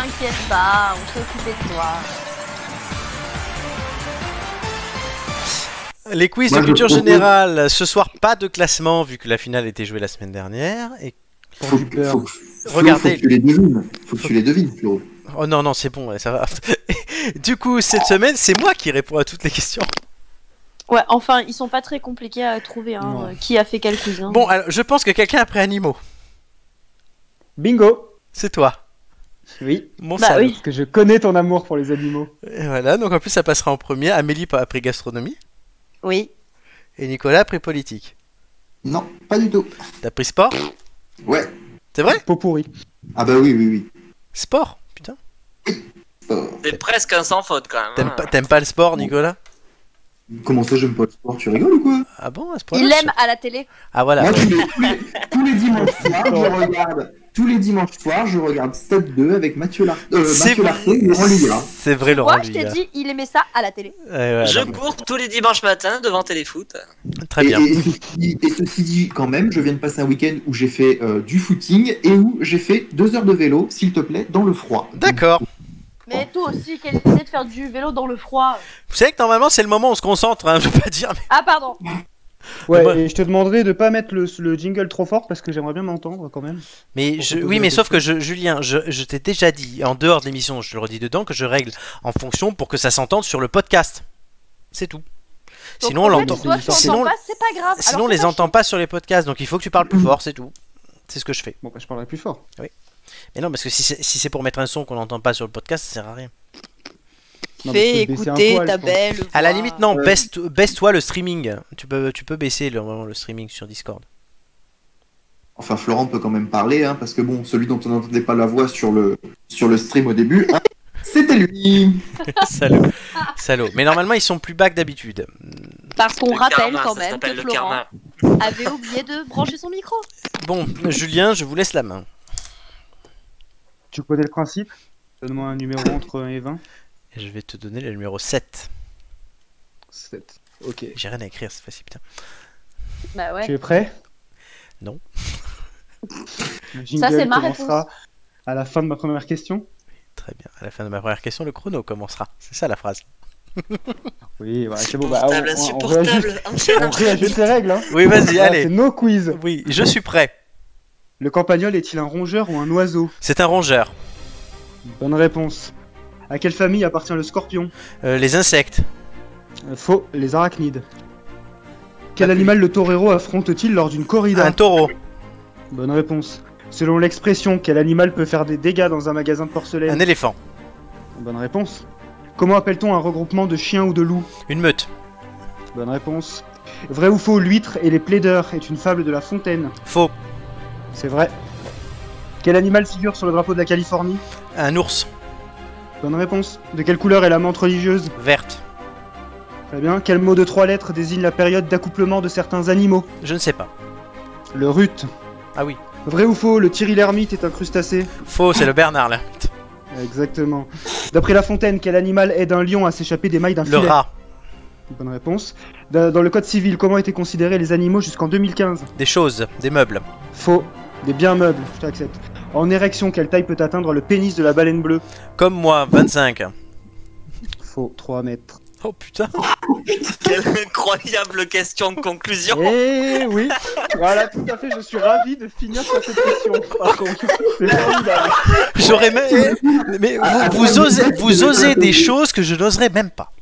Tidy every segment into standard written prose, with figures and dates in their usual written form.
T'inquiète pas, on s'est occupé de toi. Les quiz Moi, de je culture propose- générale, ce soir pas de classement vu que la finale était jouée la semaine dernière. Et... Faut, du beurre. faut, Regardez. faut que tu les devines. Faut que tu les devines, Flo. Oh non, non, c'est bon, ouais, ça va. Du coup, cette semaine, c'est moi qui réponds à toutes les questions. Ouais, enfin, ils sont pas très compliqués à trouver, hein. Non. Qui a fait quel quiz, hein. Bon, alors, je pense que quelqu'un a pris animaux. Bingo. C'est toi. Oui, Mon Bah salaud. oui. parce que je connais ton amour pour les animaux. Et voilà, donc en plus, ça passera en premier. Amélie a pris gastronomie. Oui. Et Nicolas a pris politique. Non, pas du tout. T'as pris sport? Ouais. C'est vrai? Pot pourri. Ah bah oui, oui, oui. Sport? Putain. Oh. C'est presque un sans faute quand même. hein. T'aimes pas le sport, Nicolas? Comment ça, j'aime pas le sport? Tu rigoles ou quoi? Ah bon, à ce point-là? Il l'aime à la télé. Ah voilà. Moi, tous les dimanches soirs, je regarde. Tous les dimanches soirs, je regarde Stade 2 avec Mathieu Lartaud et Laurent Lugard. C'est vrai, Laurent Moi, je t'ai Lugard. dit, il aimait ça à la télé. Ouais, Je non, mais- cours tous les dimanches matins devant Téléfoot. Très bien. Et ceci dit, quand même, je viens de passer un week-end où j'ai fait du footing et où j'ai fait 2 heures de vélo, s'il te plaît, dans le froid. D'accord. Mais toi aussi, quelle idée de faire du vélo dans le froid. Vous savez que normalement, c'est le moment où on se concentre, hein, je veux pas dire, mais... Ah, pardon. Ouais, Bah- et je te demanderai de pas mettre le jingle trop fort parce que j'aimerais bien m'entendre quand même. Mais oui, mais sauf que Julien, je t'ai déjà dit en dehors de l'émission, je te le redis dedans, que je règle en fonction pour que ça s'entende sur le podcast. C'est tout. Donc, Sinon, on en fait, l'entend. toi, tu Sinon, entends pas, c'est pas grave. sinon, Alors, on les fais pas entend pas sur les podcasts, donc il faut que tu parles plus fort, c'est tout. C'est ce que je fais. Bon, bah, je parlerai plus fort. Mais non, parce que si c'est pour mettre un son qu'on n'entend pas sur le podcast, ça sert à rien. Non, mais Fais je peux baisser un écouter poil, ta je pense. belle À la voix. limite, non, baisse-toi le streaming. Tu peux baisser le streaming sur Discord. Enfin, Florent peut quand même parler, hein, parce que bon, celui dont on n'entendait pas la voix sur le stream au début, hein, c'était lui. Salaud. Salaud. Mais normalement, ils sont plus bas que d'habitude. Parce qu'on Le rappelle karma, quand ça même s'appelle que le Florent karma. avait oublié de brancher son micro. Bon, Julien, je vous laisse la main. Tu connais le principe? Donne-moi un numéro entre 1 et 20. Et je vais te donner le numéro 7. 7. Ok. J'ai rien à écrire, c'est facile, putain. Bah ouais. Tu es prêt? Non. Le jingle c'est ma commencera à la fin de ma première question. Très bien. À la fin de ma première question, le chrono commencera. C'est ça la phrase. Oui, voilà, c'est bon. Bah, Portable, insupportable. on réajuste les règles. Hein. Oui, vas-y, Là, allez. c'est nos quiz. Oui, je suis prêt. Le campagnol est-il un rongeur ou un oiseau? C'est un rongeur. Bonne réponse. À quelle famille appartient le scorpion? Les insectes. Faux, les arachnides. Quel animal le torero affronte-t-il lors d'une corrida? Un taureau. Bonne réponse. Selon l'expression, quel animal peut faire des dégâts dans un magasin de porcelaine? Un éléphant. Bonne réponse. Comment appelle-t-on un regroupement de chiens ou de loups? Une meute. Bonne réponse. Vrai ou faux, l'huître et les plaideurs est une fable de La Fontaine? Faux. C'est vrai. Quel animal figure sur le drapeau de la Californie? Un ours. Bonne réponse. De quelle couleur est la menthe religieuse? Verte. Très bien. Quel mot de 3 lettres désigne la période d'accouplement de certains animaux? Je ne sais pas. Le rut. Ah oui. Vrai ou faux, le thyrilermite est un crustacé? Faux, c'est le Bernard là. Exactement. D'après La Fontaine, quel animal aide un lion à s'échapper des mailles d'un Le filet? rat. Bonne réponse. Dans le code civil, comment étaient considérés les animaux jusqu'en 2015? Des choses. Des meubles. Faux. Des biens meubles, je t'accepte. En érection, quelle taille peut atteindre le pénis de la baleine bleue? Comme moi, 25. Faux. 3 mètres. Oh putain. Quelle incroyable question de conclusion. Eh oui. Voilà, tout à fait, je suis ravi de finir sur cette question. Par contre, c'est formidable. J'aurais même... Mais vous osez des choses que je n'oserais même pas.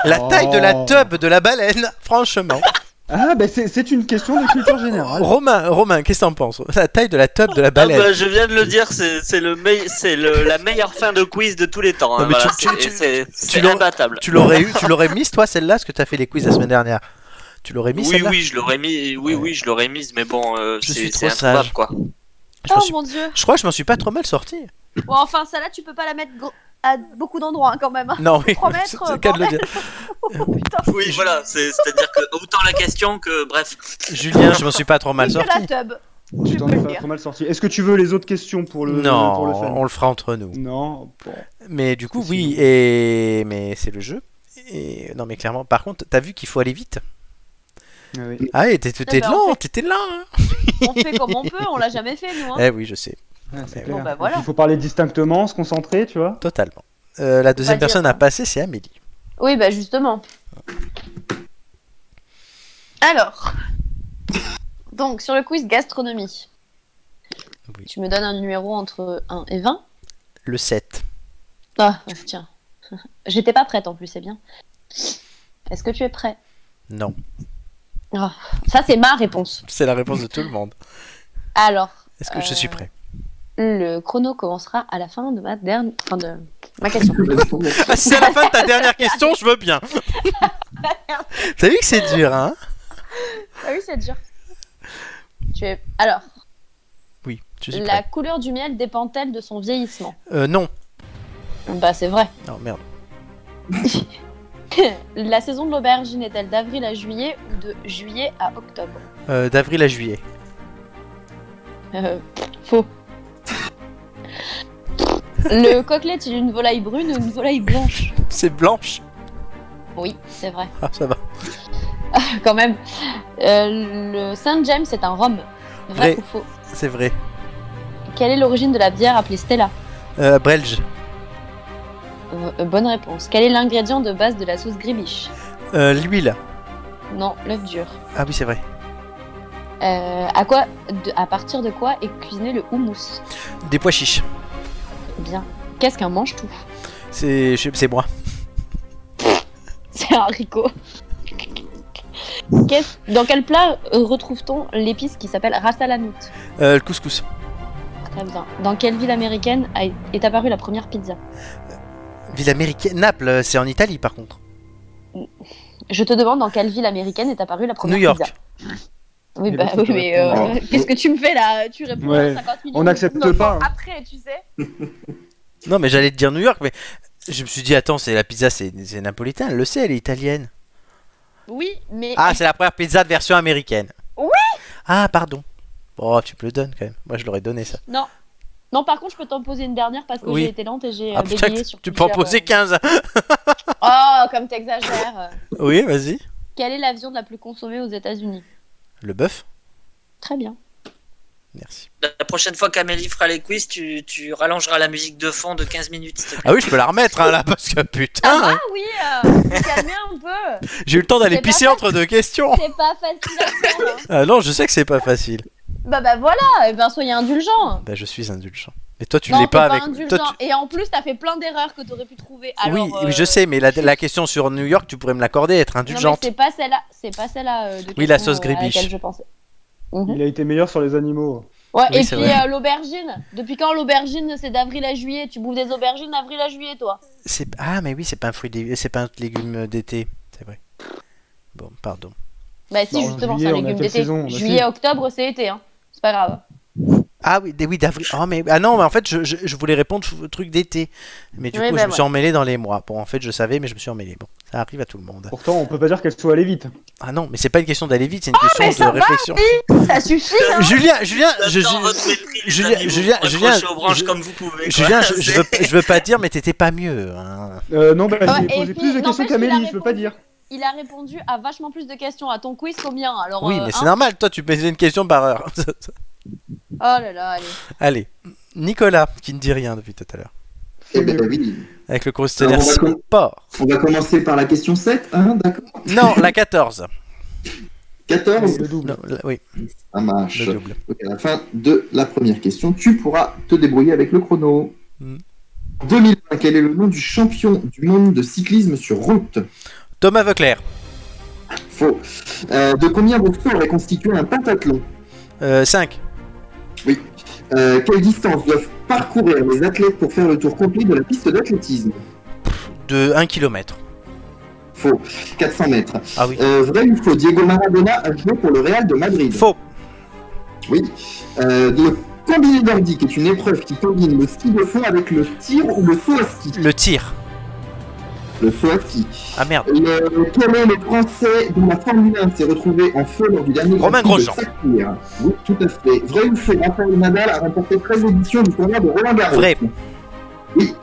La taille de la tub de la baleine, franchement. Ah, bah c'est une question de culture générale. Romain, qu'est-ce que t'en penses? La taille de la tub de la Ah baleine. bah, je viens de le dire, c'est la meilleure fin de quiz de tous les temps. Non, hein, mais voilà, tu c'est l'aurais- imbattable. Tu l'aurais mise toi celle-là, parce que t'as fait les quiz la semaine dernière. Tu l'aurais mis Oui, celle-là? oui, je l'aurais mis. Oui, oui, je l'aurais mise, mais bon, Je suis c'est trop introuvable, sage. quoi. Je m'en Oh suis- mon dieu. Je crois que je m'en suis pas trop mal sorti. Bon, enfin, celle-là, tu peux pas la mettre à beaucoup d'endroits hein, quand même. hein. Non, oui, 3 c'est mètres, c'est le cas de le dire. Oh, putain. Oui, voilà, c'est-à-dire que autant la question que, bref. Julien, je m'en suis pas trop mal Et que sorti. la tub. Tu Je t'en peux es le pas dire. trop mal sorti. Est-ce que tu veux les autres questions pour le fun? Non, on le fera entre nous. Non. Bon. Mais du coup, C'est oui, sinon. mais c'est le jeu. Et non, mais clairement, par contre, t'as vu qu'il faut aller vite. Ah oui. Ah, et t'étais ben, lent, t'étais lent. Hein. On fait comme on peut, on l'a jamais fait nous. Hein. Eh oui, je sais. Ouais, c'est Bon, clair. bah, voilà. Il faut parler distinctement, se concentrer, tu vois. Totalement. La deuxième dire, personne hein. à passer, c'est Amélie. Oui, bah justement. Alors, donc sur le quiz gastronomie, Oui. tu me donnes un numéro entre 1 et 20. Le 7. Ah, tiens. J'étais pas prête en plus, c'est bien. Est-ce que tu es prêt? Non. Ah, ça, c'est ma réponse. C'est la réponse de tout le monde. Alors, Est-ce que je suis prêt? le chrono commencera à la fin de ma dernière... Enfin, de ma question. Ah, si c'est à la fin de ta dernière question, je veux bien. T'as vu que c'est dur, hein? Ah oui, c'est dur. Alors, Oui, je suis la prêt. couleur du miel dépend-elle de son vieillissement? Non. Bah, c'est vrai. Non, merde. La saison de l'aubergine est-elle d'avril à juillet ou de juillet à octobre? D'avril à juillet. Faux. Le coquelet est une volaille brune ou une volaille blanche? C'est blanche. Oui, c'est vrai. Ah, ça va. Quand même. Le Saint James est un rhum. Vrai Vrai. ou faux? C'est vrai. Quelle est l'origine de la bière appelée Stella? Belge. Bonne réponse. Quel est l'ingrédient de base de la sauce gribiche? L'huile. Non, l'œuf dur. Ah oui, c'est vrai. À partir de quoi est cuisiné le houmous? Des pois chiches. Bien. Qu'est-ce qu'un mange-tout? C'est moi. C'est un haricot. Dans quel plat retrouve-t-on l'épice qui s'appelle ras al hanout? Le couscous. Très bien. Dans quelle ville américaine est apparue la première pizza? Ville américaine. Naples, c'est en Italie par contre. Je te demande dans quelle ville américaine est apparue la première New York. pizza? Oui, Mais bah bon, oui, mais répondre. qu'est-ce que tu me fais là? Tu réponds Ouais. à 50 millions On de n'accepte questions pas, hein. après, tu sais. Non, mais j'allais te dire New York, mais je me suis dit, attends, c'est la pizza, c'est napolitain. Elle le sait, elle est italienne. Oui, mais Ah, c'est la première pizza de version américaine. Oui. Ah, pardon. Oh, tu me le donnes quand même. Moi, je l'aurais donné ça. non. Non, par contre, je peux t'en poser une dernière parce que Oui. j'ai été lente et j'ai Ah putain, bégayé sur tu peux en plusieurs, poser 15. Oh, comme t'exagères. Oui, vas-y. Quelle est la viande la plus consommée aux États-Unis? Le bœuf. Très bien. Merci. La prochaine fois qu'Amélie fera les quiz, tu rallongeras la musique de fond de 15 minutes. s'il te plaît. Ah oui, je peux la remettre hein, là, parce que putain. Ah hein. oui, calmez un peu. J'ai eu le temps d'aller C'est pas pisser entre deux questions. C'est pas facile à faire. Hein. Ah non, je sais que c'est pas facile. Bah voilà, eh ben soyez indulgent. Bah, je suis indulgent. Et toi, tu Non, l'es t'es pas pas avec. indulgent. Toi, Et en plus, t'as fait plein d'erreurs que t'aurais pu trouver. Alors, Oui, je sais, mais la question sur New York, tu pourrais me l'accorder, être Non, mais indulgente. c'est pas celle-là. C'est pas celle-là de Oui, la question, sauce gribiche. à laquelle je pensais. Mhm. Il a été meilleur sur les animaux. Ouais, Oui, et c'est puis vrai. l'aubergine. Depuis quand l'aubergine c'est d'avril à juillet? Tu bouffes des aubergines d'avril à juillet, toi? Ah, mais oui, c'est pas un c'est pas un légume d'été, c'est vrai. Bon, pardon. Bah si, Bah, en justement, c'est juillet, un on a légume quelle d'été. saison? Bah, Juillet, si. octobre, c'est été, hein. C'est pas grave. Ah oui, oui d'avril. Oh, mais ah non, mais en fait, je voulais répondre au truc d'été, mais du Oui, coup, bah je me suis ouais. emmêlé dans les mois. Bon, en fait, je savais, mais je me suis emmêlé. Bon, ça arrive à tout le monde. Pourtant, on peut pas dire qu'elle soit allée vite. Ah non, mais c'est pas une question d'aller vite, c'est une question mais ça de va, réflexion. Ça suffit, hein. Julien, J'attends votre mépris, les Julien, amis, Julien, vous Julien, raccrochez aux branches je- comme vous pouvez. quoi. Julien, C'est- je veux pas dire, mais t'étais pas mieux. Hein. Non, bah, Ouais, j'ai et posé puis, plus de questions n'empêche qu'il a qu'Amélie, je peux pas répondu. dire. Il a répondu à vachement plus de questions à ton quiz qu'au mien. Alors, Oui, mais c'est hein. normal, toi, tu posais une question par heure. Oh là là, allez. Allez, Nicolas, qui ne dit rien depuis tout à l'heure, Eh ben oui. avec le questionnaire Alors, on va sport. On va commencer par la question 7, hein, d'accord? Non, la 14. 14. Le double. Non, oui, Ça marche. le double. Donc à la fin de la première question, tu pourras te débrouiller avec le chrono. Mm. 2020, quel est le nom du champion du monde de cyclisme sur route? Thomas Veuclair, Faux. De combien de sauts est constitué un pentathlon? 5. Oui. Quelle distance doivent parcourir les athlètes pour faire le tour complet de la piste d'athlétisme? De 1 km. Faux. 400 mètres. Ah oui. Vrai ou faux? Diego Maradona a joué pour le Real de Madrid. Faux. Oui. Le combiné nordique est une épreuve qui combine le ski de fond avec le tir ou le saut à ski. Le tir. Le saut à ski. Ah merde. Quel est le Français dont la Formule 1 s'est retrouvé en feu lors du dernier Romain Grand Prix de Grosjean. Sakhir? Oui, tout à fait. Vrai ou faux? Rafael Nadal a remporté 13 éditions du tournoi de Roland-Garros. Vrai. Oui.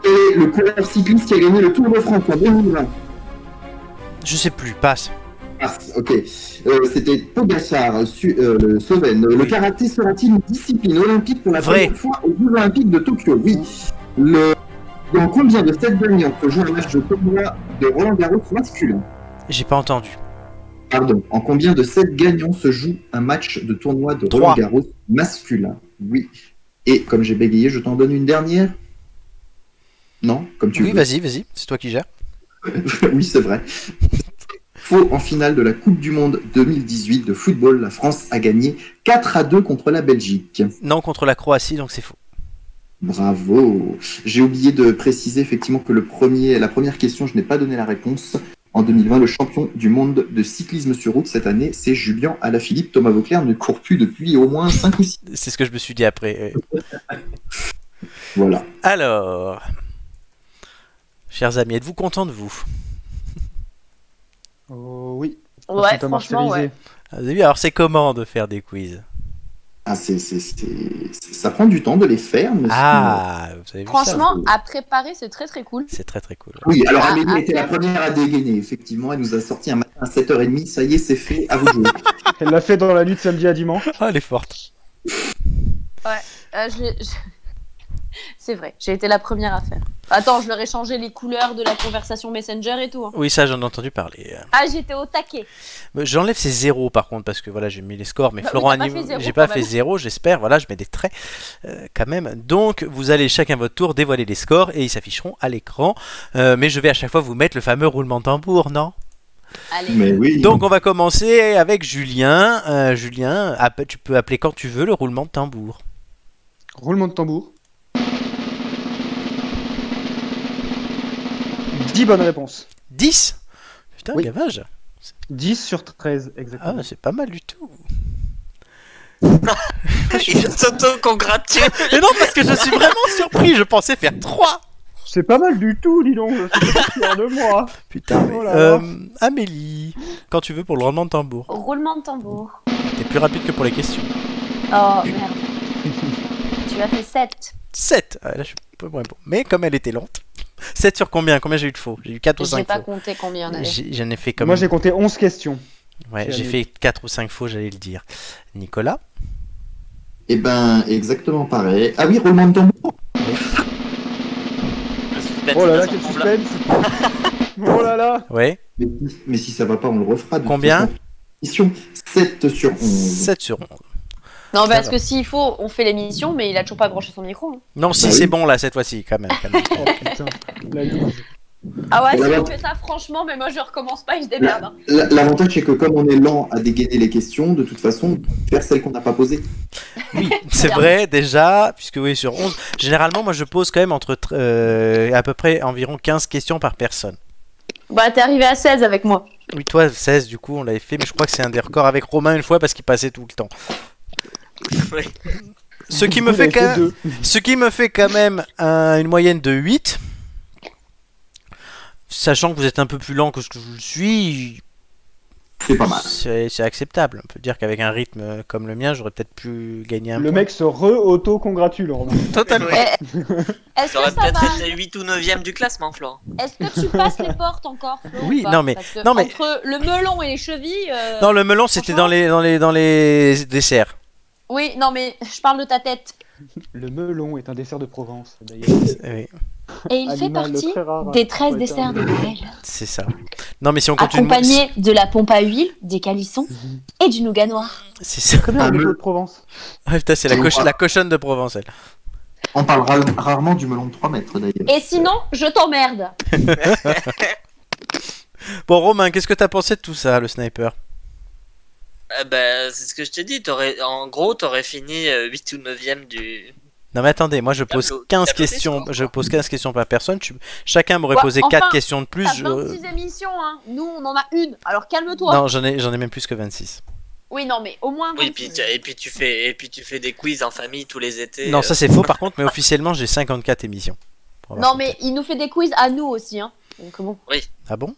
Quel est le coureur cycliste qui a gagné le Tour de France en 2020? Je sais plus, passe. passe. Ok. C'était Pogacar, le Slovène. Le karaté sera-t-il une discipline olympique pour la Vrai. première fois aux Jeux Olympiques de Tokyo? Oui. Dans combien de sets gagnants se joue un match de tournoi de Roland-Garros masculin? J'ai pas entendu. Pardon. En combien de sets gagnants se joue un match de tournoi de 3. Roland-Garros masculin? Oui. Et comme j'ai bégayé, je t'en donne une dernière? Non? Comme tu Oui, veux. vas-y, c'est toi qui gères. Oui, c'est vrai. Faux, en finale de la Coupe du Monde 2018 de football, la France a gagné 4-2 contre la Belgique. Non, contre la Croatie, donc c'est faux. Bravo. J'ai oublié de préciser effectivement que la première question, je n'ai pas donné la réponse. En 2020, le champion du monde de cyclisme sur route cette année, c'est Julien Alaphilippe. Thomas Vauclair ne court plus depuis au moins 5 ou 6. C'est ce que je me suis dit après. Voilà. Alors, chers amis, êtes-vous contents de vous? Oh oui. Ouais, T'as franchement, martyrisé. ouais. Ah, vous avez vu, alors c'est comment de faire des quiz? Ah, ça prend du temps de les faire. Mais Ah, vous avez vu ça? Franchement, à préparer, c'est très très cool. C'est très très cool. Oui, alors Ah, Amélie ah, était la première à dégainer, effectivement. Elle nous a sorti un matin à 7h30. Ça y est, c'est fait, à vous de jouer. Elle l'a fait dans la nuit de samedi à dimanche. Ah, elle est forte. C'est vrai, j'ai été la première à faire. Attends, je leur ai changé les couleurs de la conversation Messenger et tout. Hein. Oui, ça j'en ai entendu parler. Ah, j'étais au taquet. J'enlève ces zéros par contre parce que voilà, j'ai mis les scores, mais Bah oui, Florent t'as pas anime, fait zéro, j'ai pas quand fait même. zéro, j'espère. Voilà, je mets des traits quand même. Donc vous allez chacun votre tour dévoiler les scores et ils s'afficheront à l'écran. Mais je vais à chaque fois vous mettre le fameux roulement de tambour, non? Allez. Mais oui. Donc on va commencer avec Julien. Julien, tu peux appeler quand tu veux le roulement de tambour. Roulement de tambour. 10 bonnes réponses. 10. Putain, Oui. gavage. 10 sur 13, exactement. Ah, c'est pas mal du tout. Il s'auto-congratule. Mais non, parce que je suis vraiment surpris. Je pensais faire 3. C'est pas mal du tout, dis donc. Je suis pas fier de moi. Putain. Oh là là. Amélie, quand tu veux pour le roulement de tambour. Roulement de tambour. T'es plus rapide que pour les questions. Oh merde. Tu as fait 7. 7. Ah, là, je suis pas bon. Mais comme elle était lente. 7 sur combien? Combien j'ai eu de faux? J'ai eu 4 ou J'ai 5 pas faux. compté combien il y en avait. J'en ai fait comme. Moi, j'ai compté 11 questions. Ouais, j'ai j'ai fait 4 ou 5 faux, j'allais le dire. Nicolas? Eh ben, exactement pareil. Ah oui, roulement de tambour. Le suspense Oh là là, va quel s'enflammer. suspense. Oh là là. Ouais. Mais si ça va pas, on le refera. De Combien? toute façon. 7 sur 11. 7 sur 11. Non, parce va. que s'il faut, on fait l'émission, mais il a toujours pas branché son micro. Hein. Non, si Bah c'est oui. bon là cette fois-ci, quand même. Oh putain. La loose. Ah ouais, si Voilà. on fait ça, franchement, mais moi je recommence pas et je démerde. Hein. L'avantage, c'est que comme on est lent à dégainer les questions, de toute façon, on peut faire celles qu'on n'a pas posées. Oui, c'est vrai déjà, puisque oui, sur 11. Généralement, moi je pose quand même entre à peu près environ 15 questions par personne. Bah, t'es arrivé à 16 avec moi. Oui, toi 16 du coup, on l'avait fait, mais je crois que c'est un des records avec Romain une fois parce qu'il passait tout le temps. Oui. Ce qui Du me coup, fait il avait quand même, ce qui me fait quand même une moyenne de 8. Sachant que vous êtes un peu plus lent que ce que je le suis, C'est pas mal. c'est acceptable. On peut dire qu'avec un rythme comme le mien, j'aurais peut-être pu gagner un Le point. mec se re-auto-congratule, Romain. Totalement. Oui. Est-ce T'aurais que ça peut-être va? été 8 ou 9ème du classement, Florent. Est-ce que tu passes les portes encore, Flo, Oui, ou pas non, mais- Parce que non, mais- entre le melon et les chevilles. Non, le melon c'était dans les desserts. Oui, non, mais je parle de ta tête. Le melon est un dessert de Provence, d'ailleurs. Oui, Et il fait Animal partie très rare. des 13 Ouais, desserts de Noël. c'est ça. Non, mais si on continue, Accompagné de la pompe à huile, des calissons et du nougat noir. c'est ça. Très bien, Ah, le me- de Provence. Ah, putain, c'est la cochonne de Provence. Elle. On parle rarement du melon de 3 mètres, d'ailleurs. Et sinon, je t'emmerde. Bon, Romain, qu'est-ce que t'as pensé de tout ça, le sniper? Ben, c'est ce que je t'ai dit. En gros, t'aurais fini 8 ou 9ème du. Non, mais attendez, moi je pose Tableau- 15 tableau des questions. scores, Je quoi. pose 15 questions par personne. Chacun m'aurait Ouais, posé enfin, 4 questions de plus. T'as 26 émissions, hein. Nous, on en a une. Alors calme-toi. Non, j'en ai même plus que 26. Oui, non, mais au moins. Oui, 26. et puis tu fais des quiz en famille tous les étés. Non, ça c'est faux par contre, mais officiellement j'ai 54 émissions. Pour avoir Non, compté. mais il nous fait des quiz à nous aussi, hein. Donc bon, Ah bon?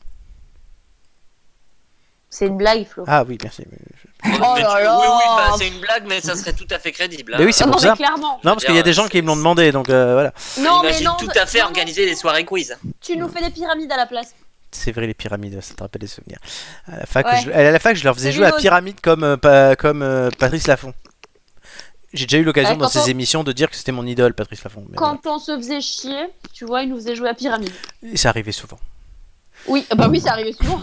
c'est une blague, Flo. Ah oui, merci. Mais Oh là là. Oui, bah, c'est une blague, mais ça serait tout à fait crédible. Mais oui, c'est non, pour mais ça. clairement. Non, parce qu'il y a des gens qui me l'ont demandé, donc voilà. Non, mais Imagine non. tout à fait organiser des soirées quiz. Tu nous fais des pyramides à la place. C'est vrai, les pyramides, ça te rappelle des souvenirs. À la fac, Ouais. à la fac, je leur faisais C'est jouer à rigolo. pyramide comme Patrice Laffont. J'ai déjà eu l'occasion Ouais, dans quand ces on- émissions de dire que c'était mon idole, Patrice Laffont. Mais Quand on se faisait chier, tu vois, il nous faisait jouer à pyramide. voilà. Et ça arrivait souvent. Oui, bah oui, ça arrivait souvent.